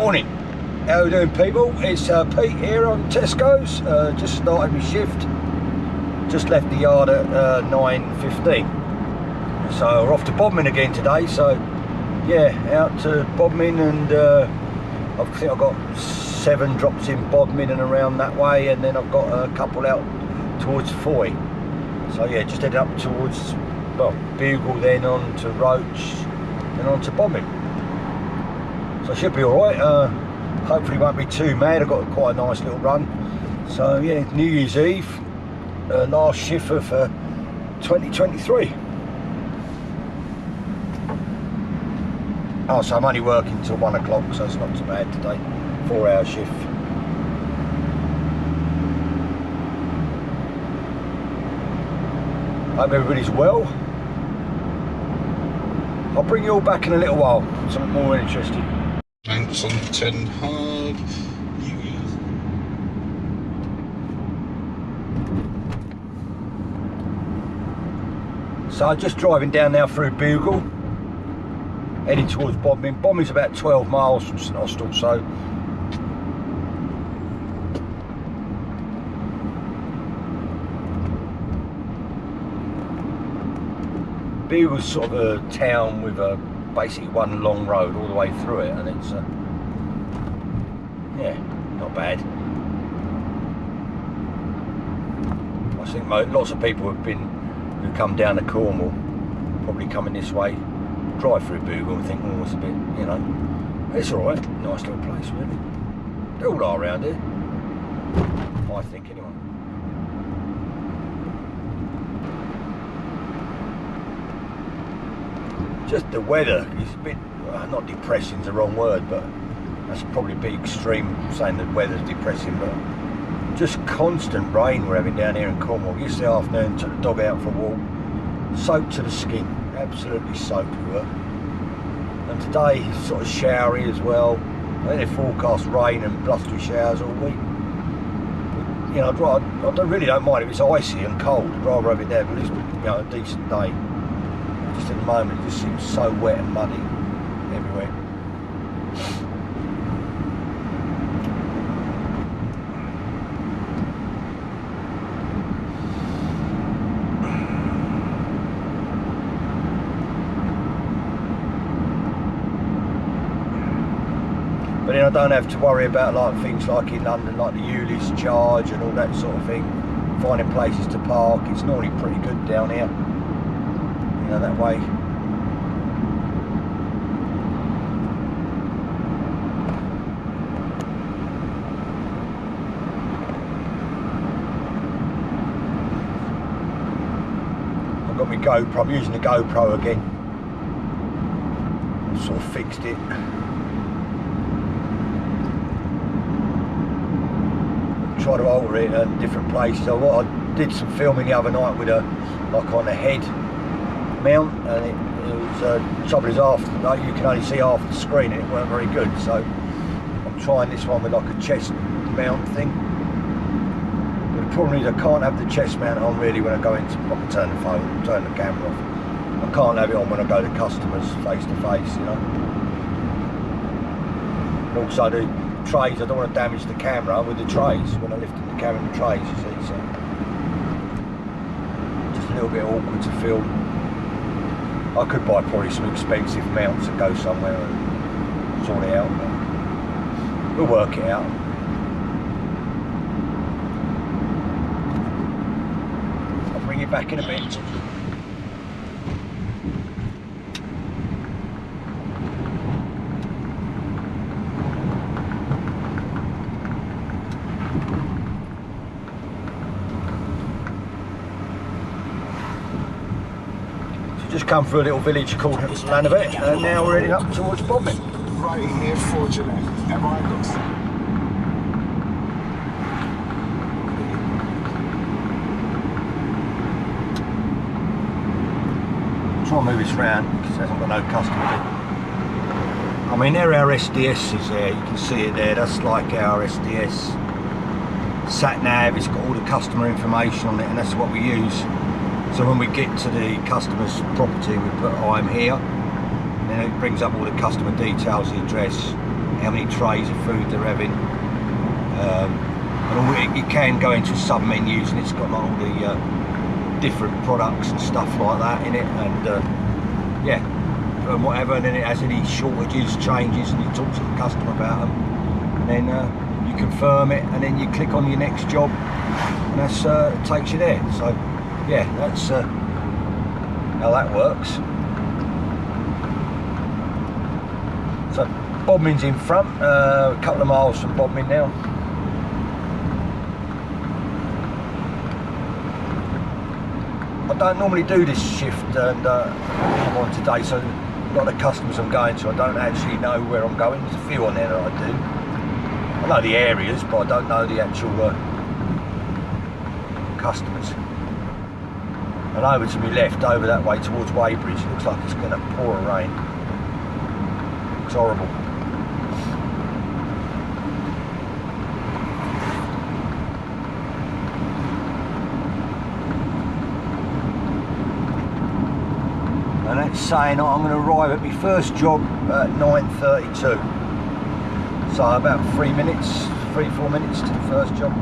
Morning, how are we doing, people? It's Pete here on Tesco's. Just started my shift. Just left the yard at 9:15. So we're off to Bodmin again today. So yeah, out to Bodmin, and I think I've got 7 drops in Bodmin and around that way, and then I've got a couple out towards Fowey. So yeah, just headed up towards, well, Bugle, then on to Roach, and on to Bodmin. So I should be alright. Hopefully won't be too mad. I've got quite a nice little run. So yeah, New Year's Eve, last shift of 2023. Oh, so I'm only working till 1 o'clock, so it's not too bad today. 4-hour shift. Hope everybody's well. I'll bring you all back in a little while, something more interesting. Thanks on 10 hard. So just driving down now through Bugle, heading towards Bodmin. Bodmin's about 12 miles from St Austell, so Bugle's sort of a town with basically one long road all the way through it, and it's yeah, not bad. I think lots of people who come down to Cornwall, probably coming this way, drive through Bugle and think, oh, it's a bit, you know, it's all right, nice little place really. They all are around here, I think anyway. Just the weather is a bit, not depressing is the wrong word, but that's probably a bit extreme saying that weather's depressing, but just constant rain we're having down here in Cornwall. Yesterday afternoon, took the dog out for a walk, soaked to the skin, absolutely soaked we were. And today, sort of showery as well. I think they forecast rain and blustery showers all week. But, you know, I really don't mind if it's icy and cold. I'd rather have it there, but at least, you know, a decent day. Just at the moment, it just seems so wet and muddy everywhere. But then I don't have to worry about like things like in London, like the Ulyss charge and all that sort of thing. Finding places to park, it's normally pretty good down here. You know, that way. I've got my GoPro, I'm using the GoPro again. I've sort of fixed it. Try to alter it at different places. So what I did some filming the other night with a, like on a head mount, and it was trouble is after you can only see half the screen, and it weren't very good. So I'm trying this one with like a chest mount thing. But the problem is I can't have the chest mount on really when I go into, I can turn the phone, turn the camera off. I can't have it on when I go to customers face to face, you know. And also the trays, I don't want to damage the camera with the trays when I lift in the camera and the trays, you see, so just a little bit awkward to film. I could buy probably some expensive mounts and go somewhere and sort it out, but we'll work it out. I'll bring you back in a bit. Just come through a little village called Lanavet, and now we're heading up towards Bodmin. Right here, fortunate. Am I looks? Try and move this round because it hasn't got no customer. I mean, there our SDS is there, you can see it there, that's like our SDS sat nav. It's got all the customer information on it, and that's what we use. So when we get to the customer's property, we put I'm here, and then it brings up all the customer details, the address, how many trays of food they're having. And you can go into sub-menus, and it's got like all the different products and stuff like that in it, and yeah, and whatever, and then it has any shortages, changes, and you talk to the customer about them, and then you confirm it, and then you click on your next job, and that's takes you there. So yeah, that's how that works. So Bodmin's in front, a couple of miles from Bodmin now. I don't normally do this shift, and I'm on today, so a lot of customers I'm going to, I don't actually know where I'm going. There's a few on there that I do. I know the areas, but I don't know the actual customers. And over to my left, over that way towards Weybridge, it looks like it's going to pour rain. Looks horrible. And that's saying I'm going to arrive at my first job at 9:32. So about 3 minutes, 3-4 minutes to the first job.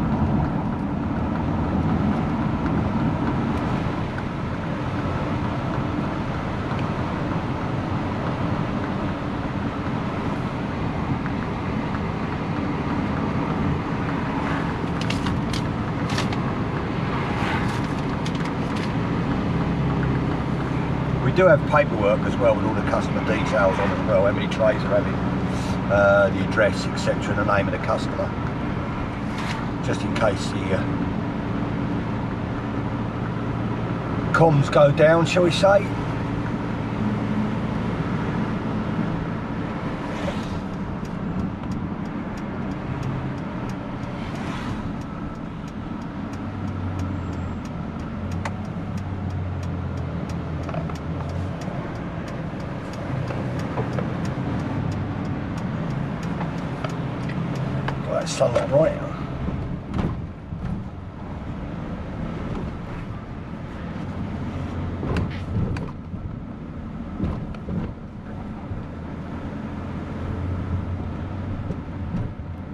We do have paperwork as well with all the customer details on it as well, how many trays are having, the address, etc., and the name of the customer, just in case the comms go down, shall we say. Sunlight right now.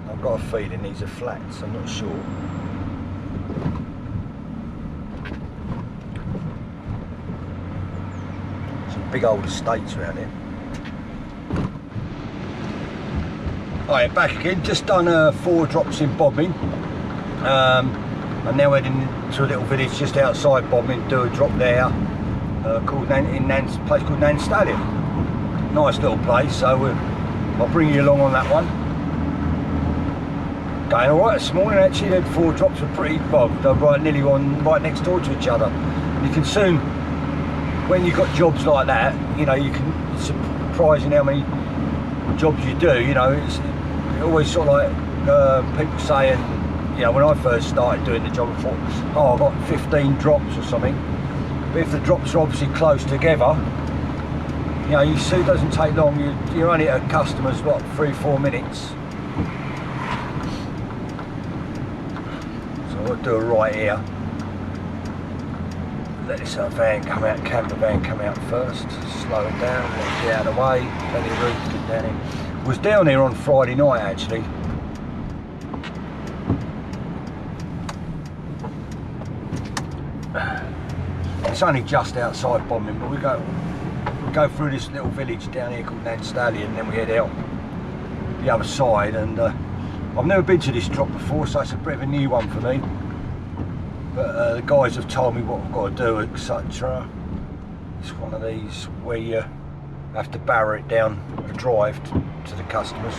I've got a feeling these are flats, I'm not sure. Some big old estates around here. Alright, back again, just done 4 drops in Bodmin. I'm now heading to a little village just outside Bodmin, do a drop there, called place called Stallion. Nice little place, so I'll bring you along on that one. Going alright this morning actually, the 4 drops are pretty, well, they're right next door to each other. You can soon, when you've got jobs like that, you know, it's surprising how many jobs you do, you know. It's always sort of like people saying, you know, when I first started doing the job, I thought, oh, I've got 15 drops or something. But if the drops are obviously close together, you know, you see it doesn't take long. You're only at a customer's, what, 3-4 minutes. So I'll do a right here. Let this camper van come out first. Slow it down, let it get out of the way. Plenty of room to get down here. Was down here on Friday night actually. It's only just outside Bodmin, but we go through this little village down here called Stallion, and then we head out the other side. And I've never been to this drop before, so it's a bit of a new one for me. But the guys have told me what I've got to do, etc. It's one of these where you have to barrow it down a drive to the customers.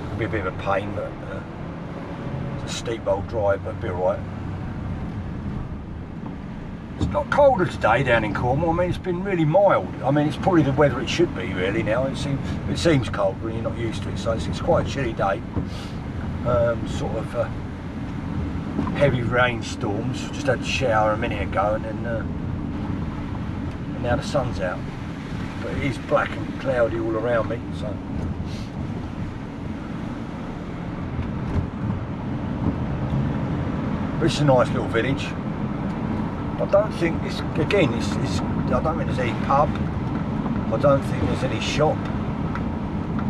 It'll be a bit of a pain, but it's a steep old drive, but it'll be alright. It's not colder today down in Cornwall. I mean, it's been really mild. I mean, it's probably the weather it should be really now. It seems cold when you're not used to it, so it's quite a chilly day. Sort of heavy rainstorms. Just had a shower a minute ago, and then and now the sun's out. But it is black and cloudy all around me, so. But it's a nice little village. I don't think it's, again, I don't think there's any pub. I don't think there's any shop.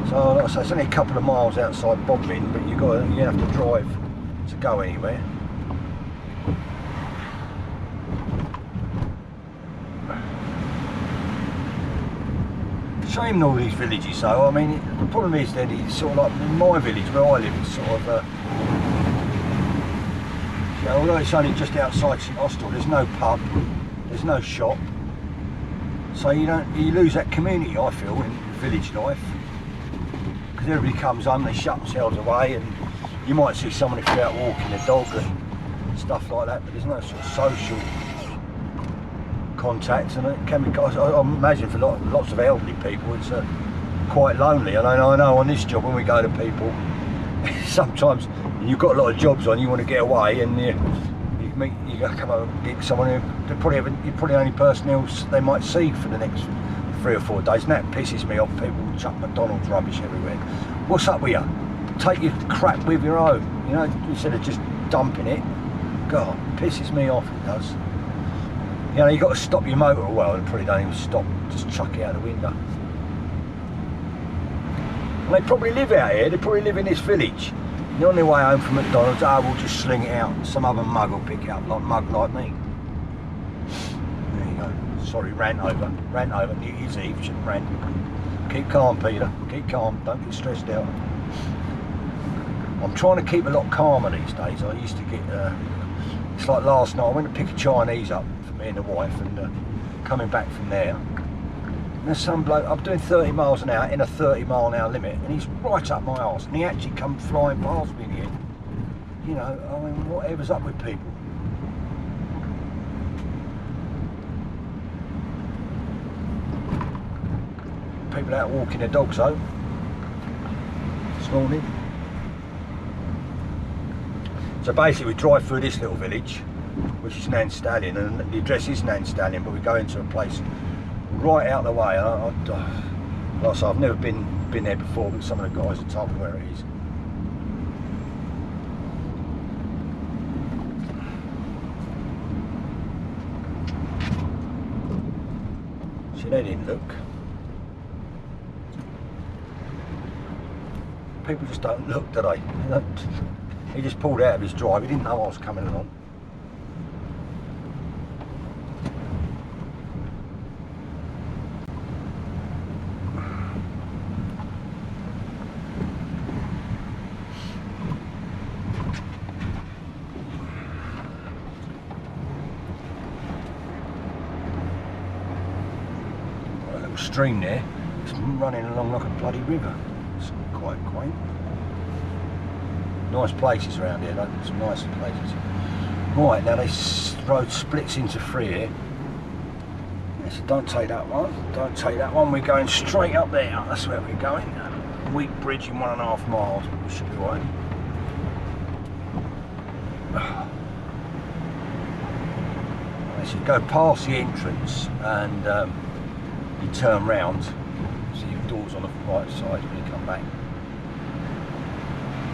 So like I say, it's only a couple of miles outside Bodmin, but you have to drive to go anywhere. Shame all these villages though. I mean, the problem is that it's sort of like in my village where I live, it's sort of you know, although it's only just outside St Austell, there's no pub, there's no shop, so you lose that community, I feel, in village life, because everybody comes home, they shut themselves away, and you might see someone if you're out walking a dog and stuff like that, but there's no sort of social contact, and it can be, I imagine for lots of elderly people it's quite lonely. And I know on this job when we go to people sometimes you've got a lot of jobs on, you want to get away, and you come up and get someone who you're probably the only person else they might see for the next 3 or 4 days, and that pisses me off. People chuck McDonald's rubbish everywhere. What's up with you? Take your crap with your own, you know, instead of just dumping it. God, it pisses me off, it does. You know, you've got to stop your motor a while, and probably don't even stop, just chuck it out the window. And they probably live out here, they probably live in this village. You're on their way home from McDonald's, we'll just sling it out, some other mug will pick it up, like mug like me. There you go. Sorry, rant over. New Year's Eve, shouldn't rant. Keep calm, Peter, keep calm, don't get stressed out. I'm trying to keep a lot calmer these days. I used to get, it's like last night, I went to pick a Chinese up for me and the wife, and coming back from there, there's some bloke, I'm doing 30 miles an hour in a 30 mile an hour limit, and he's right up my arse, and he actually come flying past me in the end. You know, I mean, whatever's up with people. People out walking their dogs though, this morning. So basically we drive through this little village, which is Nan Stallion, and the address is Nan Stallion, but we go into a place right out the way. Like I say, I've never been there before, but some of the guys have told me where it is. See, they didn't look. People just don't look, do they? He just pulled out of his drive, he didn't know I was coming along. Stream there, it's running along like a bloody river. It's quite quaint. Nice places around here, though. Some nice places. Right, now this road splits into 3 here. Yeah, so don't take that one. Don't take that one. We're going straight up there. That's where we're going. Weak bridge in 1.5 miles. We should be right. So you go past the entrance and you turn round, so your door's on the right side when you come back.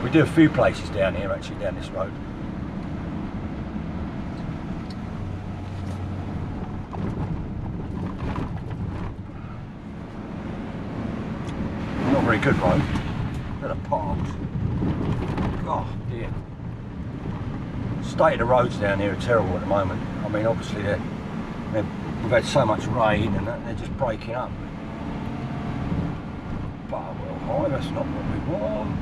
We do a few places down here, actually, down this road. Not very good road. Got a parked. Oh dear. State of the roads down here are terrible at the moment. I mean, obviously we've had so much rain and they're just breaking up. But well, hi, that's not what we want.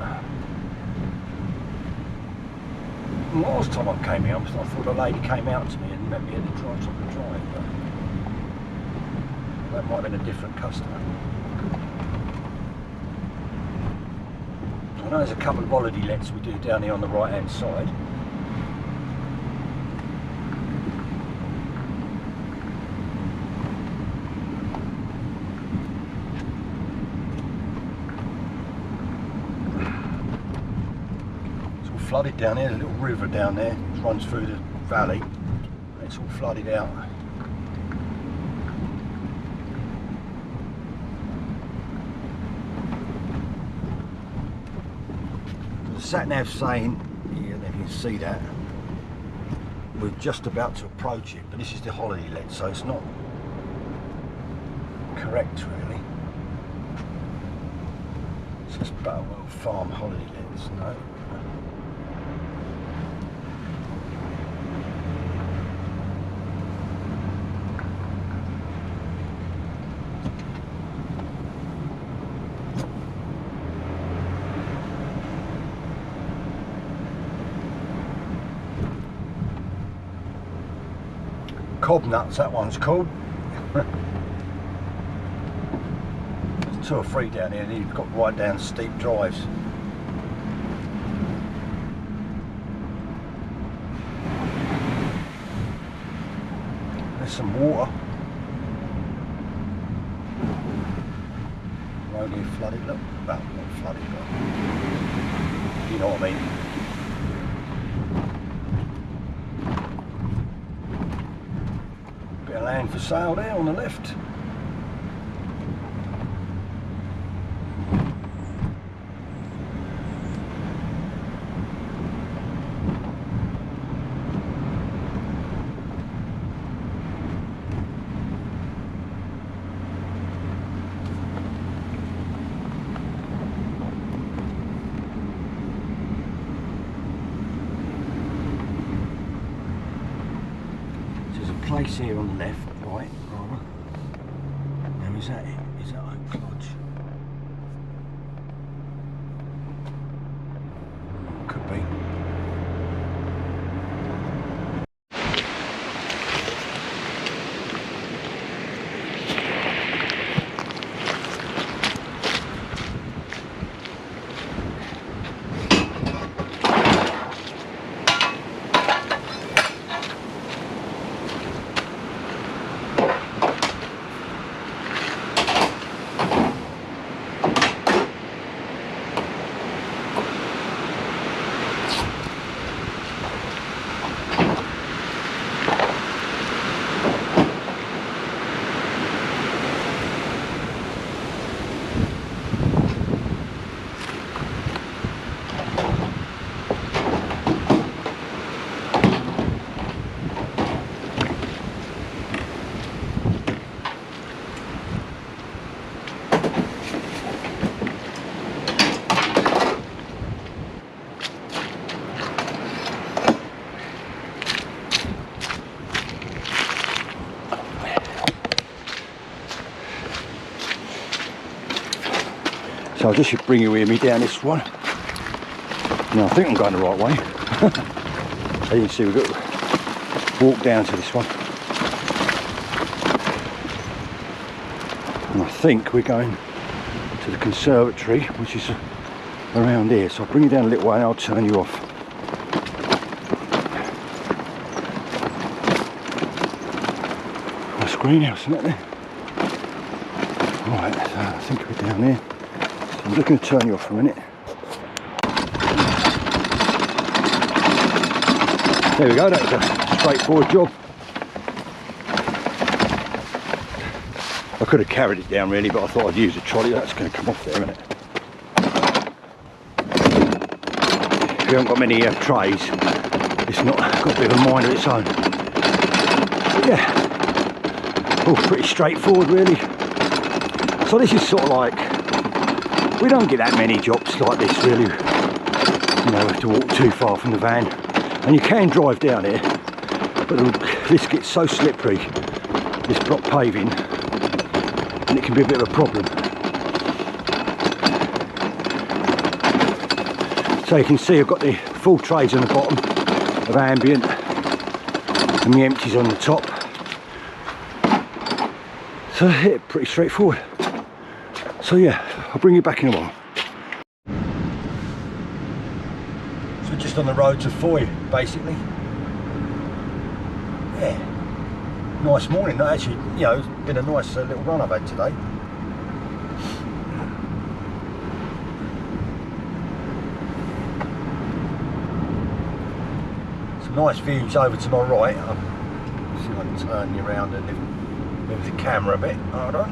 Last time I came out, I thought a lady came out to me and met me at the top of the drive, but that might have been a different customer. I know there's a couple of holiday lets we do down here on the right hand side. Flooded down here, there's a little river down there, which runs through the valley. It's all flooded out. The sat-nav saying, yeah, if you can see that, we're just about to approach it, but this is the holiday let, so it's not correct really. It's just Butterwell Farm holiday lets, no. Cob nuts, that one's called. There's 2 or 3 down here, and you've got right down steep drives. There's some water. Road here flooded, look. Well, not flooded, but you know what I mean. Bit of land for sale there on the left. Place here on the left, right, rather. Now is that it? Is that Oak Lodge? Could be. So I just should bring you with me down this one. No, I think I'm going the right way. As you can see, we've got to walk down to this one. And I think we're going to the conservatory, which is around here. So I'll bring you down a little way and I'll turn you off. Nice greenhouse, isn't it there? Right, so I think we're down here. I'm just going to turn you off for a minute. There we go, that was a straightforward job. I could have carried it down really, but I thought I'd use a trolley. That's going to come off there, isn't it? If you haven't got many trays, it's not got a bit of a mind of its own. But yeah, all pretty straightforward really. So this is sort of like, we don't get that many jobs like this really, you know, have to walk too far from the van. And you can drive down here, but this gets so slippery, this block paving, and it can be a bit of a problem. So you can see I've got the full trays on the bottom of ambient and the empties on the top. So yeah, pretty straightforward. So yeah, I'll bring you back in a while. So just on the road to Fowey, basically. Yeah, nice morning. Actually, you know, it's been a nice little run I've had today. Some nice views over to my right. I'll see if I can turn you around and move the camera a bit. Hold on.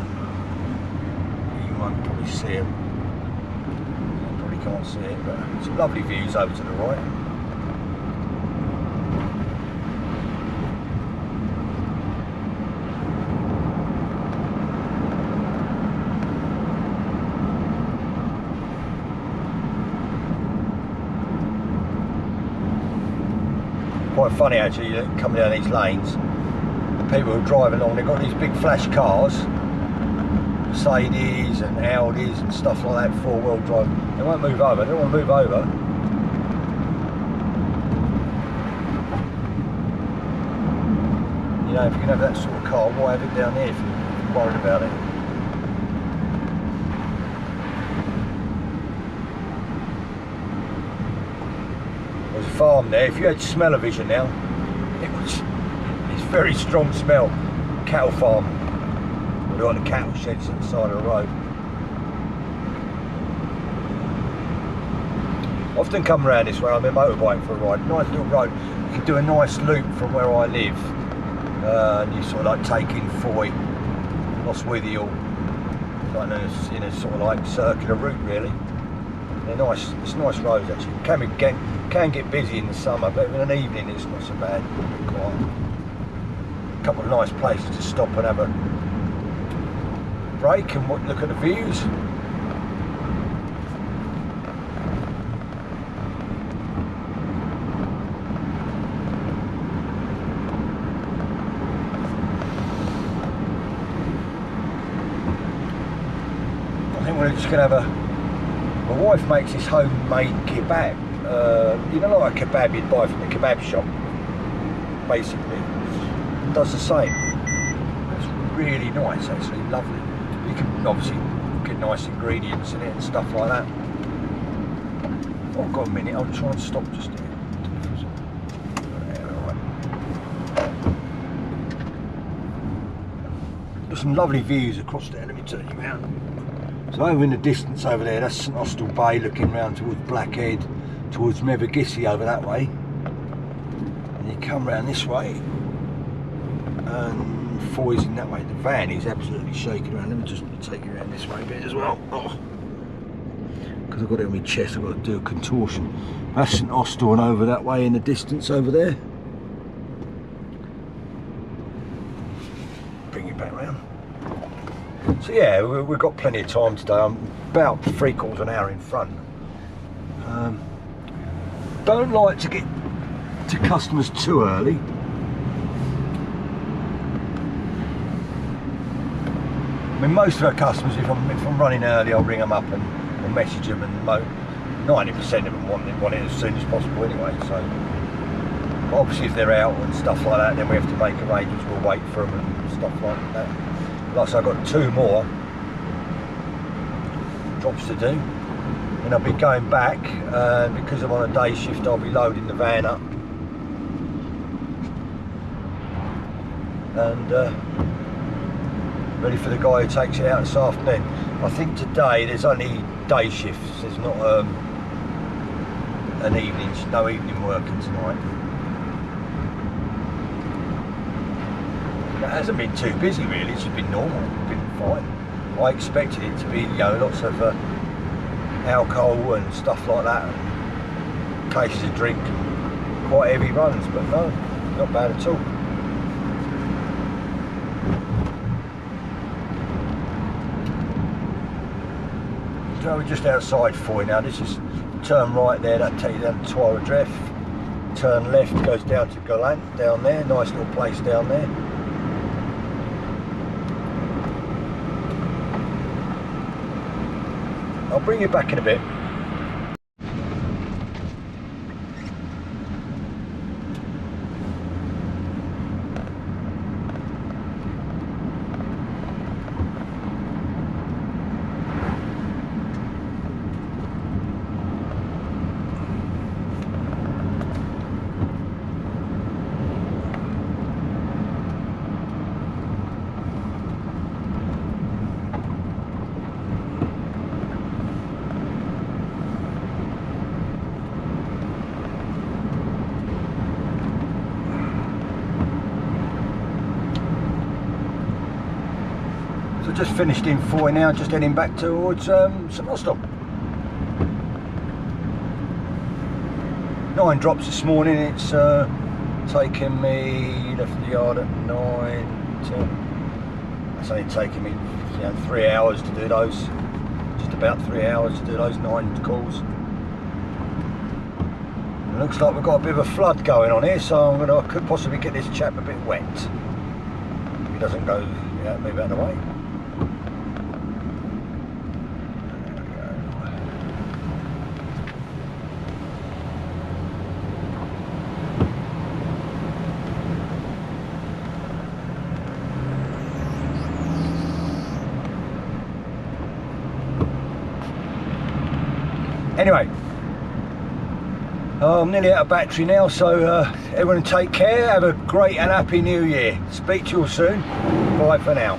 You won't probably see it. You probably can't see it, but some lovely views over to the right. quite funny actually, coming down these lanes. The people who are driving along, they've got these big flash cars, Mercedes and Audis and stuff like that, four-wheel drive. They won't move over. They don't want to move over. You know, if you can have that sort of car, why have it down here if you're worried about it? There's a farm there. If you had smell-o-vision now, it's very strong smell. Cattle farm. We've got the cattle sheds at the side of the road. Often come around this way on my motorbike for a ride. Nice little road. You can do a nice loop from where I live. And you sort of like take in Fowey, Lostwithiel, like in a sort of like circular route really. They're nice. It's nice roads actually. Can get busy in the summer, but in an evening it's not so bad. Quiet. A couple of nice places to stop and have a break and look at the views. I think we're just going to have my wife makes this homemade kebab. You know, like a kebab you'd buy from the kebab shop, basically. It does the same. It's really nice actually, lovely. You can obviously get nice ingredients in it and stuff like that. Oh, I've got a minute, I'll try and stop just here. There's some lovely views across there, let me turn you around. So over in the distance over there, that's St Austell Bay looking round towards Blackhead, towards Mevergissey over that way. And you come round this way, and Fowey's in that way. The van is absolutely shaking around. Let me just take you around this way a bit as well. Because I've got it on my chest, I've got to do a contortion. That's St Austell and over that way in the distance over there. Bring it back round. So yeah, we've got plenty of time today. I'm about 3/4 of an hour in front. Don't like to get to customers too early. I mean, most of our customers, if I'm running early, I'll ring them up and message them, and 90% of them want it as soon as possible anyway. So obviously if they're out and stuff like that, then we have to make arrangements. We'll wait for them and stuff like that. Like I said, I've got 2 more jobs to do, and I'll be going back, because I'm on a day shift. I'll be loading the van up and ready for the guy who takes it out this afternoon. I think today there's only day shifts, there's not no evening working tonight. It hasn't been too busy really, it's just been normal, it's been fine. I expected it to be, you know, lots of alcohol and stuff like that, and cases of drink, and quite heavy runs, but no, not bad at all. So we're just outside Fowey now. This is turn right there, that'll take you down to Twyra. Turn left, goes down to Gallant down there, nice little place down there. I'll bring you back in a bit. Just finished in Fowey now, just heading back towards St Austell. 9 drops this morning. It's taken me, left the yard at 9, 10. It's only taken me 3 hours to do those, just about 3 hours to do those 9 calls. Looks like we've got a bit of a flood going on here, so I could possibly get this chap a bit wet. If he doesn't go, yeah, move out of the way. Anyway, I'm nearly out of battery now, so everyone take care, have a great and happy new year. Speak to you all soon. Bye for now.